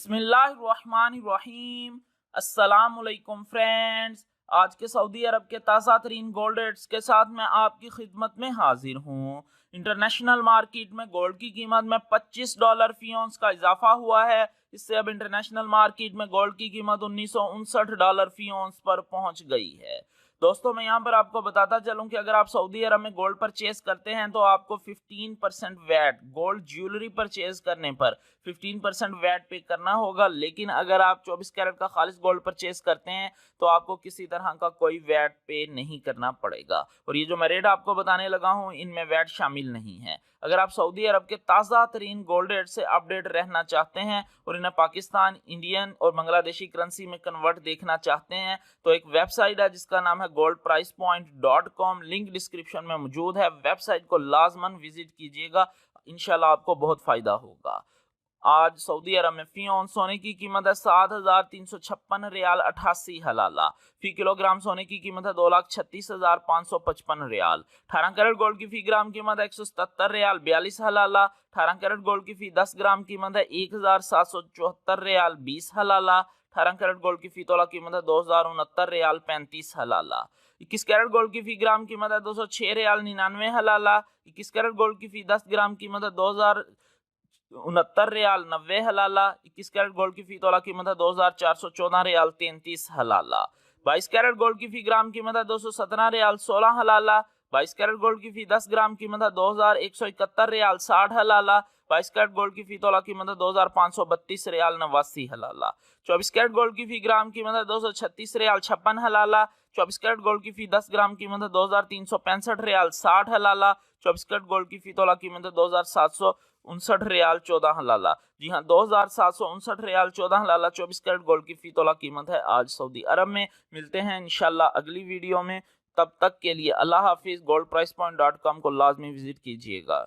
बिस्मिल्लाहिर्रहमानिर्रहीम। अस्सलामुअलैकुम फ्रेंड्स, आज के सऊदी अरब के ताज़ा तरीन गोल्ड रेट्स के साथ मैं आपकी खिदमत में हाजिर हूँ। इंटरनेशनल मार्केट में गोल्ड की कीमत में $25 फी औंस का इजाफा हुआ है। इससे अब इंटरनेशनल मार्केट में गोल्ड की कीमत $1959 फी औंस पर पहुंच गई है। दोस्तों, मैं यहाँ पर आपको बताता चलूं कि अगर आप सऊदी अरब में गोल्ड परचेज करते हैं तो आपको 15% वैट गोल्ड ज्वेलरी परचेज करने पर 15% वैट पे करना होगा। लेकिन अगर आप 24 कैरेट का खालिस गोल्ड परचेज करते हैं तो आपको किसी तरह का कोई वैट पे नहीं करना पड़ेगा। और ये जो मैं रेट आपको बताने लगा हूँ, इनमें वैट शामिल नहीं है। अगर आप सऊदी अरब के ताज़ा तरीन गोल्ड रेट से अपडेट रहना चाहते हैं और इन्हें पाकिस्तान, इंडियन और बांग्लादेशी करेंसी में कन्वर्ट देखना चाहते हैं तो एक वेबसाइट है जिसका नाम है goldpricepoint.com। लिंक डिस्क्रिप्शन में मौजूद है। वेबसाइट को लाजमन विजिट कीजिएगा, इंशाल्लाह आपको बहुत फायदा होगा। आज सऊदी अरब में फी औंस सोने की कीमत है 7,356 रियाल 88 हलाला। फी किलोग्राम सोने की कीमत है 2,36,555 रियाल। 18 कैरेट गोल्ड की फी ग्राम कीमत है 177 रियाल 42 हलाला। 18 कैरेट गोल्ड की फी 10 ग्राम कीमत है 1,774 रियाल 20 हलाला। 18 कैरेट गोल्ड की फी तोला कीमत है 2,069 रियाल 35 हलाला। 21 कैरेट गोल्ड की फी ग्राम कीमत है 206 रियाल 99 हलाला। 21 कैरेट गोल्ड की फी 10 ग्राम कीमत है 2,069 रियाल 90 हलाला। 21 कैरेट गोल्ड की फी तोला कीमत है 2,414 रियाल 33 हलाला। 22 कैरेट गोल्ड की फी ग्राम कीमत है 217 रियाल 16 हलाला। 22 कैरेट गोल्ड की फी 10 ग्राम कीमत है 2,171 रियाल 60 हलाला। 22 कैरेट गोल्ड की फी तोला कीमत है 2,532 रियाल 89 हलाला। 24 कैरेट गोल्ड की फी ग्राम कीमत है 236 रियाल 56 हलाला। 24 कैरेट गोल्ड की फी 10 ग्राम कीमत है 2,365 रियाल 60 हलाला। 24 कैरेट गोल्ड की फी तोला कीमत है 2,759 रियाल 14 हलाला। जी हाँ, 2,759 रियाल 14 हलाला 24 कैरेट गोल्ड की फी तोला कीमत है आज सऊदी अरब में। मिलते हैं इंशाल्लाह अगली वीडियो में। तब तक के लिए अल्लाह हाफिज। goldpricepoint.com को लाजमी विजिट कीजिएगा।